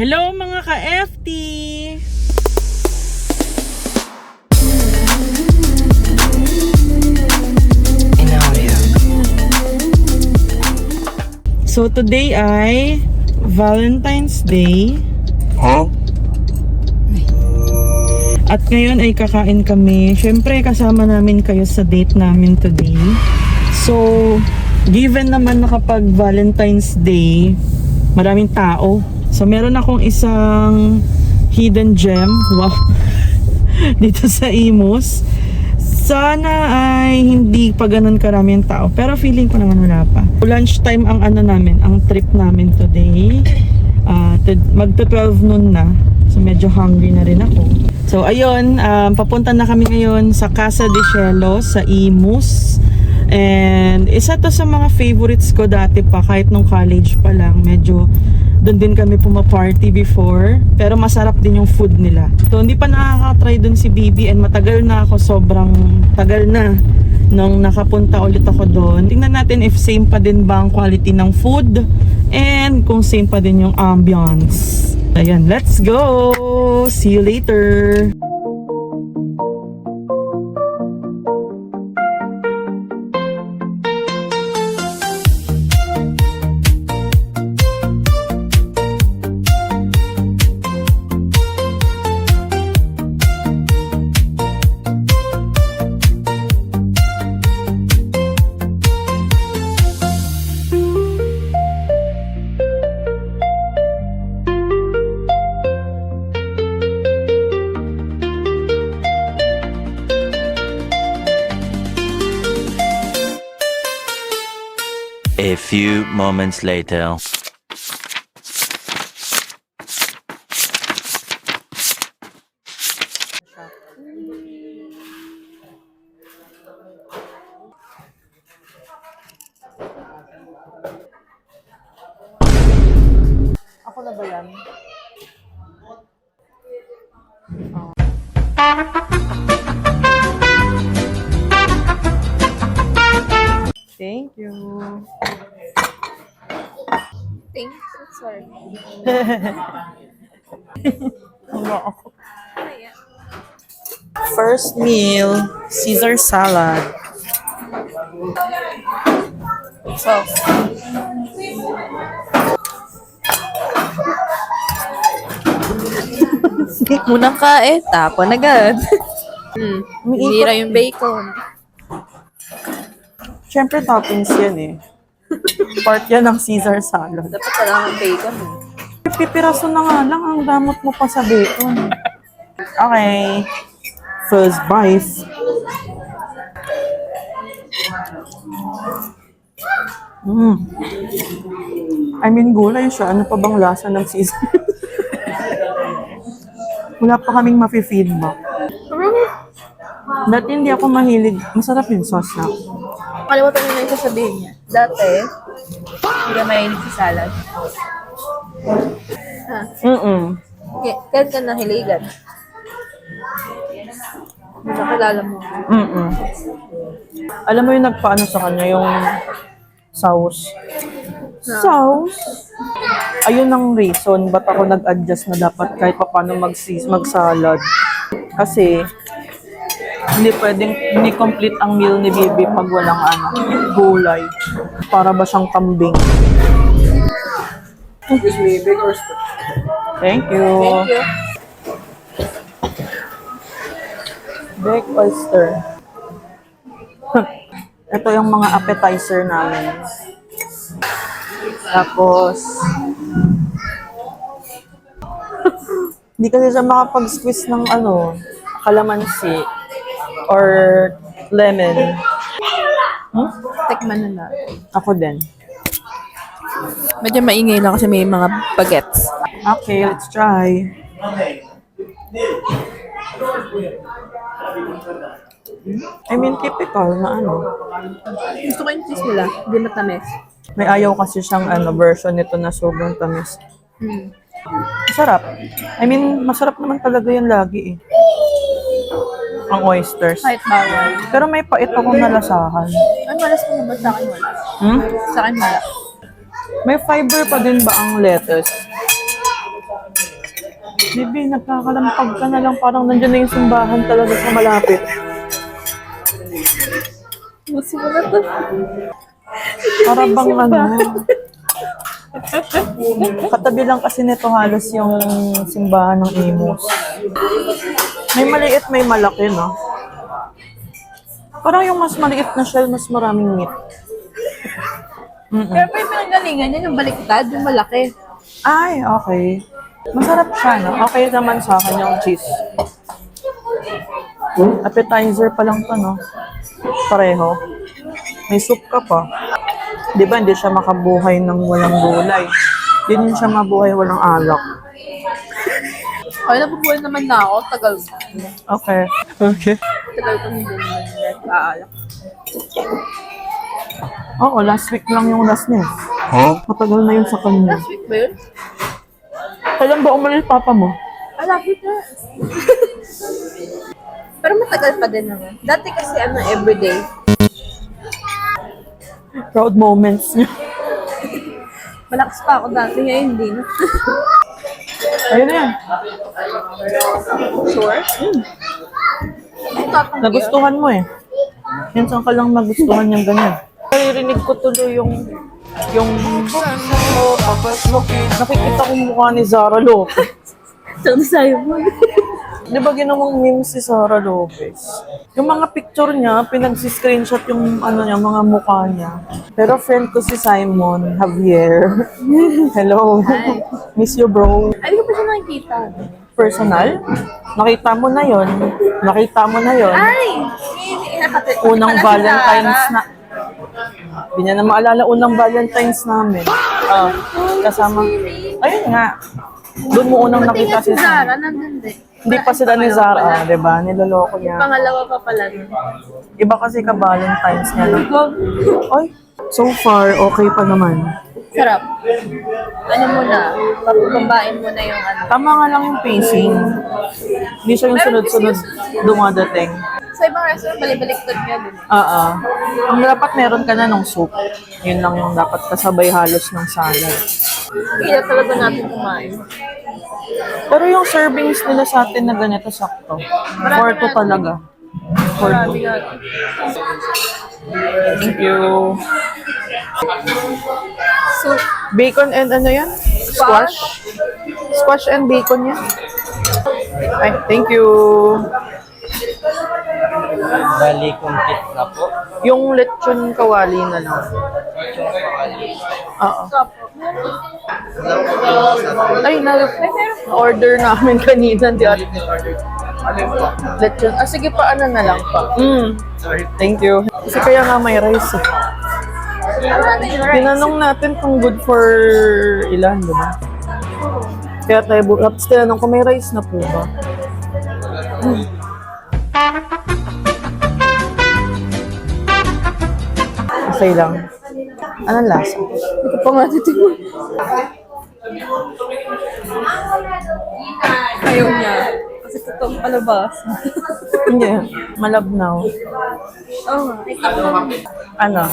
Hello mga ka-FT! So today ay Valentine's Day. At ngayon ay kakain kami. Syempre kasama namin kayo sa date namin today. So given naman na kapag Valentine's Day, maraming tao. So meron akong isang hidden gem. Wow. Dito sa Imus. Sana ay hindi pa ganun karaming tao. Pero feeling ko naman wala pa. Lunch time ang ano namin, ang trip namin today. Magto 12 noon na. So medyo hungry na rin ako. So ayun, papunta na kami ngayon sa Casa de Cielo sa Imus. And isa to sa mga favorites ko dati pa, kahit nung college pa lang. Medyo doon din kami pumaparty before. Pero masarap din yung food nila. So hindi pa nakaka-try doon si Bibi. And matagal na ako, sobrang tagal na nung nakapunta ulit ako doon. Tingnan natin if same pa din ba ang quality ng food. And kung same pa din yung ambience. Ayan, let's go! See you later! A few moments later. Ako na ba yan? Thank you. Thank you, sorry. First meal, Caesar salad. So, munang kain, tapon agad. Hinira yung bacon. Siyempre toppings yan eh. Part yan ng Caesar salad. Dapat wala ng bacon. Pipiraso na nga lang, ang damot mo pa sa bacon. Okay. First bite. I mean, gulay siya. Ano pa bang lasa ng Caesar? Wala pa kaming mafe-feedback. Dati hindi ako mahilig. Masarap yung sauce na. Kalimutan nyo na yung sasabihin niya. Dati, hindi ka mahilig sa salad. Kaya ka nahiligan. Nakilala mo. Alam mo yung nagpaano sa kanya, yung sauce. Sauce? Ayun ang reason ba't ako nag-adjust na dapat kahit pa paano mag-salad. Kasi, hindi complete ang meal ni Bibi pag walang gulay. Para ba siyang kambing? Excuse me, big oyster. Thank you. Thank you. Big oyster. Ito yung mga appetizer namin. Tapos, hindi kasi siya makapag-squeeze ng kalamansi or lemon. Tikman na natin. Ako din. Medyo maingay lang kasi may mga bagets. Okay, let's try. I mean, typical na Gusto ko yung cheese nila. Hindi matamis. May ayaw kasi siyang version nito na sobrang tamis. Masarap. I mean, masarap naman talaga yan lagi eh. Ang oysters. Kahit bawal. Pero may pait akong nalasahan. Ay, malas mo na ba? Sa akin wala. Sa akin wala. May fiber pa din ba ang lettuce? Bibi, nagkakalampag ka na lang. Parang nandiyan na yung simbahan talaga sa malapit. Gusto mo na to. Para bang ano. Katabi lang kasi nito halos yung simbahan ng Imus. May maliit, may malaki, no? Parang yung mas maliit na shell, mas maraming meat. Pero pa yung pinanggalingan yan, yung baliktad, yung malaki. Ay, okay. Masarap siya, no? Okay naman sa akin yung cheese. Appetizer pa lang to, no? Pareho. May soup ka pa. Di ba, hindi siya makabuhay ng walang gulay. Hindi din siya mabuhay walang alak. Ay, nabubuhay naman na ako. Tagal. Okay. Okay. Tagal ko hindi naman nag-aalak. Oo, last week lang yung last niya. Matagal na yun sa kanya. Last week ba yun? Kailan ba umalis papa mo? Last week na. Pero matagal pa din naman. Dati kasi everyday. Proud moments niya. Malakas pa ako dati, ngayon hindi na. Ayun na yan. Sure? Nagustuhan mo eh. Minsan ka lang magustuhan yung ganyan. Naririnig ko tuloy yung nakikita kong mukha ni Zara Lopez. Saan sa'yo mo? Di ba ginawang meme si Zara Lopez? Yung mga picture niya, pinag-screenshot yung niya, mga mukha niya. Pero friend ko si Simon Javier. Hello. Hi. Miss you, bro. Ay, di ko pa siya nakikita. Personal? Nakita mo na yon. Nakita mo na yon. Ay! Unang Valentine's na. Hindi niya na maalala unang Valentine's namin. Kasama. Ayun nga. Doon mo unang nakita si Zara, nandun din. Hindi pa sila ni Zara, di ba? Niloloko niya. Pangalawa pa pala nun. Iba kasi ka Valentine's niya. No? Ay, so far, okay pa naman. Sarap. Ano mo na? Pabambain mo na yung ano. Tama nga lang yung pacing. Hindi siya yung sunod-sunod dumadating. Sa ibang restaurant, balibaliktad nga din. Ang dapat meron ka na ng soup. Yun lang yung dapat kasabay halos ng salad. Hindi na talaga natin kumain. Pero yung servings nila sa atin na ganito sakto. 4 to talaga. 4 to. Marami natin. Thank you. So, Bacon and ano yan? Squash? Squash and bacon yan. Ay, thank you. Bali, complete na po. Yung lechon kawali na lang. Oo. Ay, na-order namin kanina. Di at lechon. Sige pa, ano na lang pa. Thank you. Kasi kaya nga may rice eh. Tinanong natin kung good for ilan, di ba? Kaya tayo, tapos tinanong kung may rice na po ba? Okay lang. Anong lasa? hindi ko pa nga titignan. Ayaw niya. Kasi totoong palabas. Hindi. Malabnaw. Oo nga. Ay, tapos. Ano?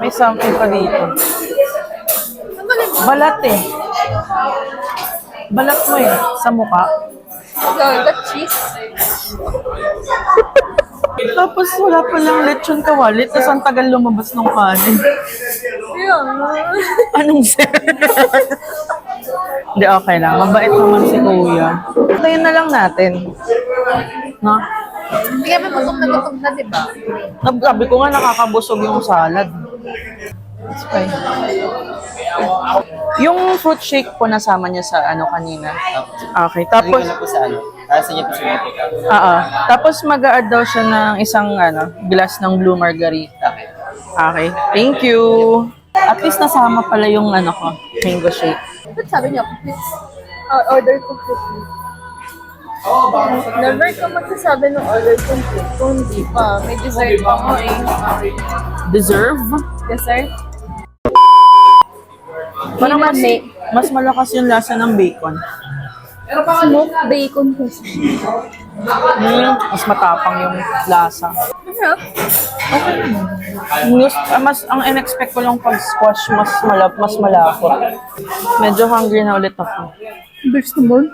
May something pa dito. Balat eh. Balat mo eh. Sa mukha. That cheese. Tapos wala pa lang lechon kawalit. Tapos ang tagal lumabas ng kanin. Ayun. Anong sir? Hindi, okay lang. Mabait naman si kuya. Tayo na lang natin. No? Hindi kami gutom na, di ba? Sabi ko nga nakakabusog yung salad. It's fine. Yung fruit shake po nasama niya sa kanina. Okay, tapos Tapos, na po sa ano. Kasi niya po sa mga pick-up. tapos mag-a-add daw siya ng isang glass ng blue margarita. Okay, thank you. At least nasama pala yung mango shake. Ba't sabi niya, please, order complete. Never ka magsasabi ng order complete kung hindi pa. May dessert pa mo eh. Deserve? Dessert? Parang mas malakas yung lasa ng bacon. Smoked bacon kasi. Mas matapang yung lasa. Sarap. Okay. Ang in-expect ko lang pag squash, mas malapot. Medyo hungry na ulit ako. Best naman.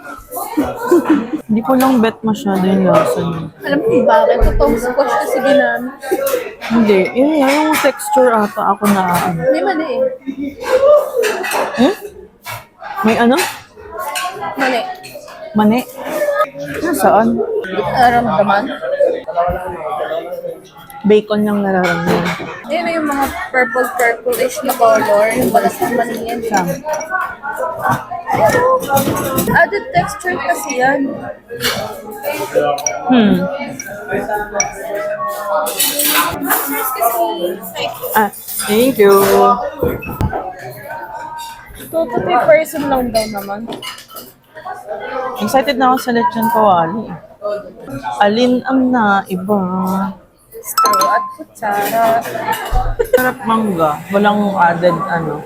Hindi ko lang bet masyado yung lasa niya. Alam mo bakit? Totoong squash kasi ginamit. Hindi, yun nga, yung texture ata ako na ano. Hindi mali eh. Hmm? May ano? Mali. Mani? Nasaan? Nararamdaman. Bacon yung nararamdaman. Ayun na yung mga purple-purple-ish na color. Yung balas ng mani yan. Added texture kasi yan. Ah, thank you. 2 to 3 person lang daw naman. Excited na ako sa lechon kawali. Alin ang naiba? Straw at kutsara. Sarap mangga. Walang added ano.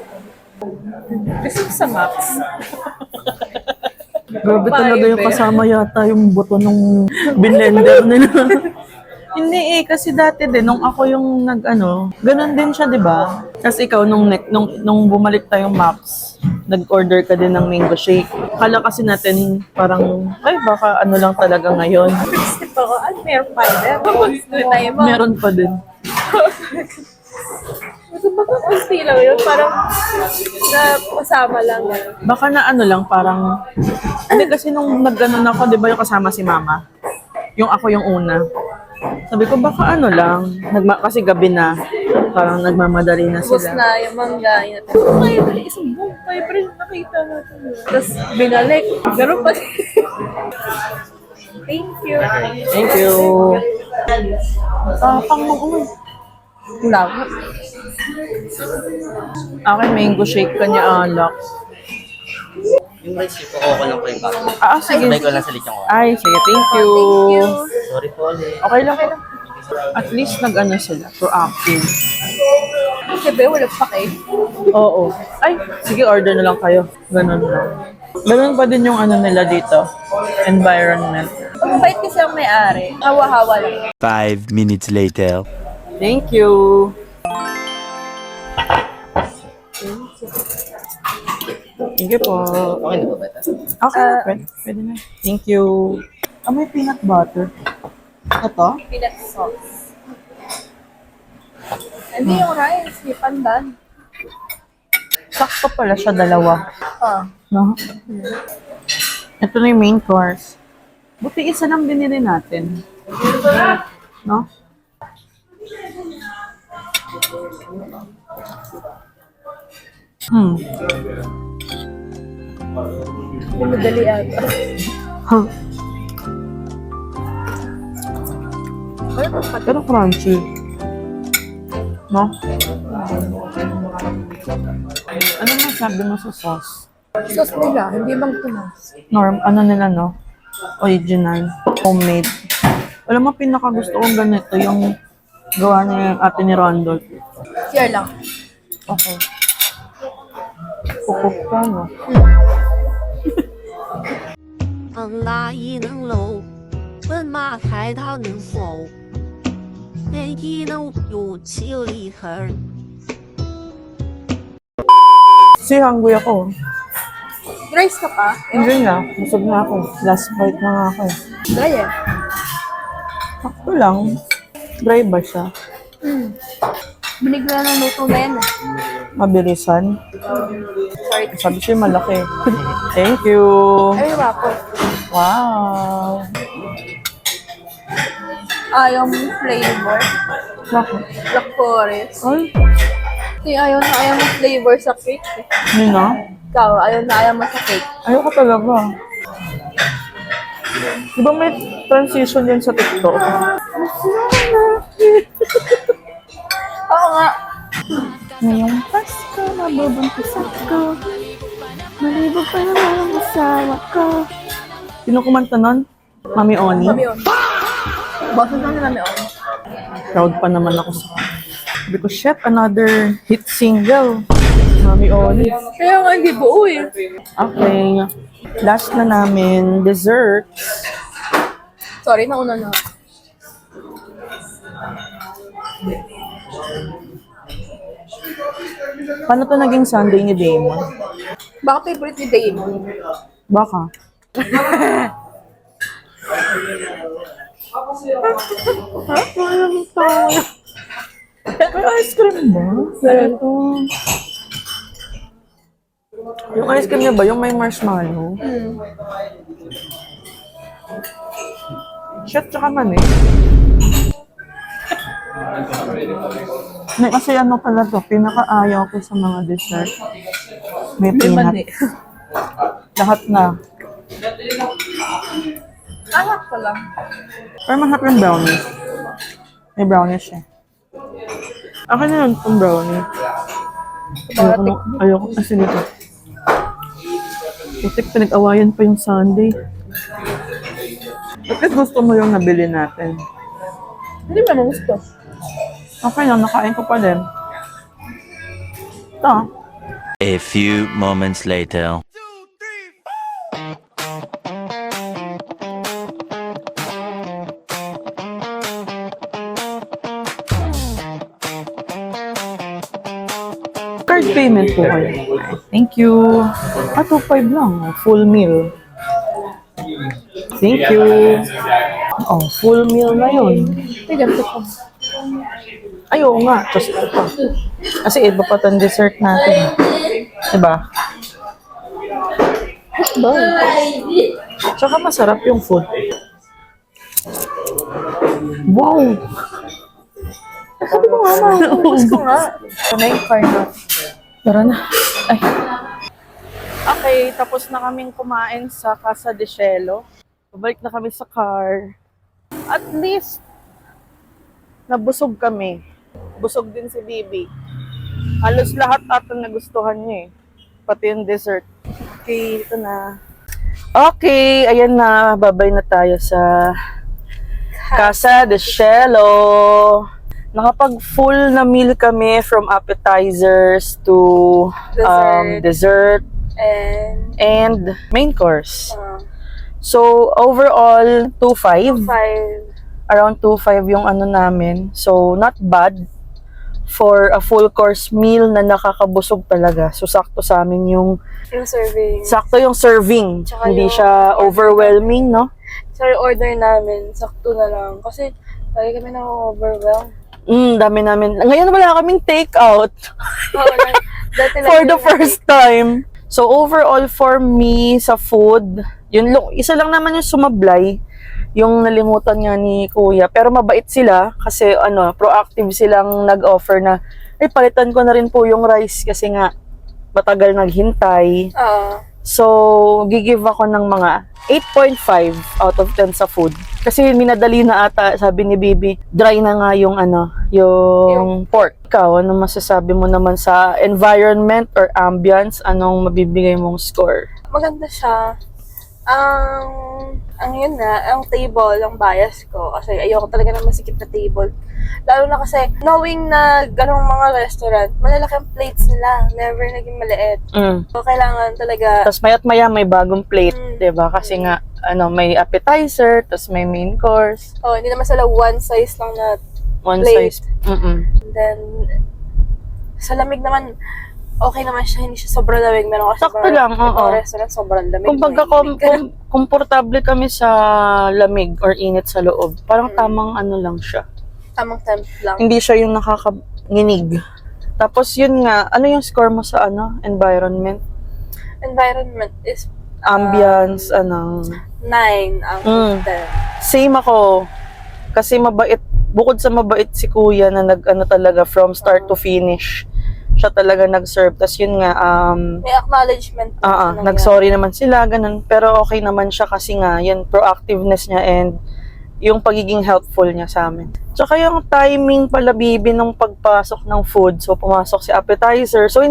Kasi sa Max. Grabe talaga yung kasama yata yung buto nung binlender nila. Hindi kasi dati din, nung ako yung nag-ano, ganun din siya, di ba? Kasi ikaw, nung bumalik tayong Max, nag-order ka din ng mango shake. Kala kasi natin parang, ay baka ano lang talaga ngayon. Isip ako, at meron pa din. Tayo mo. Meron pa din. Baka kunti lang yun. Parang kasama lang. Baka na ano lang, parang, hindi kasi nung nag-ano ako, di ba yung kasama si mama? Yung ako yung una. Sabi ko, baka ano lang, kasi gabi na, parang nagmamadali na Ubus sila. na yung mangga. Okay, isang buong vibrant nakita natin. Tapos binalik. Ganun pa. Thank you. Thank you. Tapang mo ko. Lang. Akin mango shake kanya alak. Yung rice ko, okay lang po yung bago. Sige. Try ko lang sa lechon ko. Ay, sige, thank you. Thank you. Sorry po ulit. Okay lang. At least nag-ano sila, proactive. Siyempre, wala pa kayo. Oo. Ay, sige, order na lang kayo. Ganun lang. Ganun pa din yung ano nila dito. Environment. Ang bait kasi ang may-ari. Hawa-hawa lang. 5 minutes later. Thank you. Thank you po. Okay na po ba ito? Okay, pwede na. Thank you. May peanut butter. Ito? Peanut sauce. Hindi yung rice. May pandan. Sakto pala siya, dalawa. No? Ito na yung main course. Buti isa lang binili natin. No? Madali ata. Huh. Pero crunchy. No? Ano masabi mo sa sauce? Sauce nila, hindi bang tumas? Ano nila, no? Original. Homemade. Alam mo, pinaka-gusto kong ganito, yung gawa niya yung ate ni Rondolph. Share lang. Okay. Pupuk ka, no? 风拉伊能搂，奔马抬头能否？连伊能有气力头。 Kasi hungry ako. Rice ka pa? Hindi na. Busog na ako. Last bite na nga ako. Dry eh. Sakto lang. Dry ba siya? Binigla ng luto na yan eh. Mabilisan. Sorry. Sabi siya malaki. Thank you. Ay, wako. Wow. Ayaw mong flavor. Bakit? Black forest. Ay, Kasi ayaw mong flavor sa cake eh. yun na. Ikaw, ayaw mo sa cake. Ayoko talaga. Di ba may transition yan sa TikTok? Oo nga. Ngayong Pasko, mabubuntis ako. Malibog pa naman ang asawa ko. Sino kumanta nun? Mami Oni? Mami on. Boses lang ni Mami on. Proud pa naman ako sa Sabi ko, shit, another hit single. Mami Oni. Kaya nga hindi buo eh. Okay. Last na namin, desserts. Sorry, nauna na. Paano to naging Sunday ni Damon? Baka favorite ni Damon. Baka. May ice cream ba? Ito. Yung ice cream niya ba? Yung may marshmallow? Shit, tsaka mani. May kasi ano pala to, pinakaayaw ko sa mga dessert. May peanut. Lahat na. Anak ko lang. Pero mahap yung brownies. May brownies siya. Akin na lang itong brownie. Ayoko kasi nito. Putik, pinag-awayan pa yung Sunday. Bakit gusto mo yung nabili natin? Hindi mo naman gusto. Okay lang, nakain ko pa din. Ito. A few moments later. Card payment po kayo. Thank you. 2.5 lang. Full meal. Thank you. Oh, full meal na yun. Ay, ganito ko. Ay, oo nga. Tapos ito pa. Kasi iba pa itong dessert natin. Diba? Tsaka masarap yung food. Wow! Sabi ko nga, naubos ko nga. Ito na yung car na. Tara na. Ay. Okay, tapos na kaming kumain sa Casa de Cielo. Babalik na kami sa car. At least, nabusog kami. Busog din si Bibi. Halos lahat ata nagustuhan niya eh. Pati yung dessert. Okay, ito na. Okay, ayan na. Babay na tayo sa Casa de Cielo. Nakapag full na meal kami from appetizers to dessert and main course. So, overall, 2.5. Around 2.5 yung ano namin. So, not bad for a full course meal na nakakabusog talaga. So, sakto sa amin yung serving. sakto yung serving. Tsaka Hindi yung siya overwhelming, no? Sa order namin, sakto na lang. Kasi, lagi kami na-overwhelm. Dami namin. Ngayon wala kaming take-out. Dati lang For yun the first time. So, overall for me, sa food, yun, isa lang naman yung sumablay. Yung nalimutan nga ni Kuya. Pero mabait sila kasi proactive silang nag-offer na, ay, palitan ko na rin po yung rice kasi nga matagal naghintay. So, gigive ako ng mga 8.5 out of 10 sa food. Kasi minadali na ata, sabi ni Bibi, dry na nga yung yung pork. Ikaw, ano masasabi mo naman sa environment or ambience? Anong mabibigay mong score? Maganda siya. Ang yun na, ang table, ang bias ko. Kasi ayoko talaga ng masikip na table. Lalo na kasi, knowing na ganong mga restaurant, malalaki ang plates nila. Never naging maliit. So, kailangan talaga... Tapos maya't maya may bagong plate, diba? Kasi nga, may appetizer, tapos may main course. Hindi naman sila one size lang na One plate. size. And then, sa lamig naman, okay naman siya, hindi siya sobrang lamig. Meron kasi Sakto lang, oo. restaurant, sobrang lamig. Kung pagka komportable kami sa lamig or init sa loob, parang tamang lang siya. Tamang temp lang. Hindi siya yung nakakaginig. Tapos yun nga, ano yung score mo sa environment? Environment is Ambience, 9 out of 10. Same ako. Kasi mabait, bukod sa mabait si Kuya na talaga from start to finish. Siya talaga nag-serve. Tapos yun nga, may acknowledgement. nag-sorry naman sila, ganun. Pero okay naman siya kasi nga, yan, proactiveness niya and yung pagiging helpful niya sa amin. Tsaka yung timing pala, Bibi, nung pagpasok ng food. So, pumasok si appetizer. So,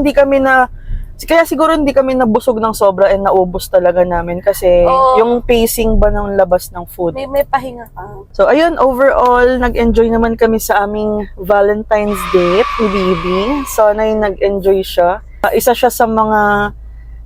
kaya siguro hindi kami nabusog ng sobra and naubos talaga namin kasi yung pacing ba ng labas ng food. May pahinga ka. So, ayun, overall, nag-enjoy naman kami sa aming Valentine's date ni Bibi. Sana yung nag-enjoy siya. Isa siya sa mga,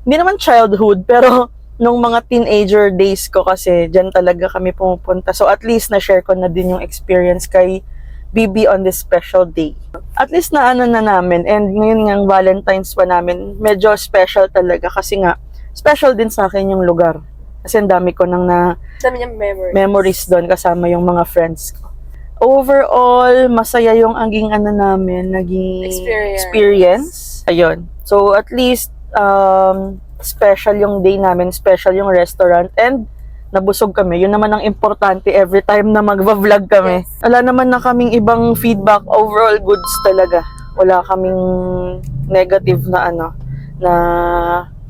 hindi naman childhood, pero nung mga teenager days ko kasi dyan talaga kami pumupunta. So, at least na-share ko na din yung experience kay BB on this special day. At least na ano na namin, and ngayon nga Valentine's pa namin, medyo special talaga kasi nga, special din sa akin yung lugar. Kasi ang dami ko nang na Dami niyang memories doon kasama yung mga friends ko. Overall, masaya yung aging ano namin, naging experience. Ayun. So, at least, special yung day namin, special yung restaurant, and nabusog kami. Yun naman ang importante every time na magva-vlog kami. Yes. Wala naman na kaming ibang feedback. Overall, goods talaga. Wala kaming negative na ano, na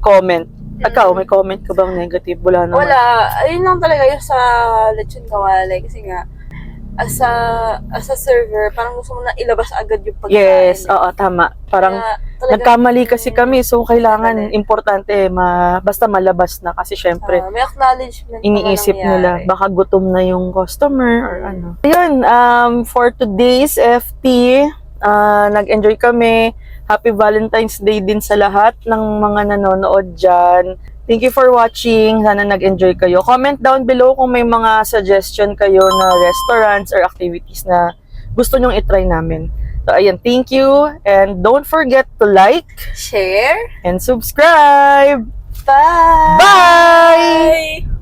comment. Ikaw, may comment ka bang negative? Wala naman. Wala. Ayun lang talaga yung sa lechon kawali. Kasi nga, as a server, parang gusto mo na ilabas agad yung pagkain. Yes, oo, tama. Parang Kaya talagang- nagkamali kasi kami, so kailangan, importante, basta malabas na kasi syempre, may acknowledgement. iniisip naman nila, nangyari. baka gutom na yung customer or ano. Ayun, for today's FT, nag-enjoy kami. Happy Valentine's Day din sa lahat ng mga nanonood dyan. Thank you for watching. Sana nag-enjoy kayo. Comment down below kung may mga suggestion kayo na restaurants or activities na gusto nyong itry namin. So, ayan, thank you. And don't forget to like Share. and subscribe. Bye! Bye!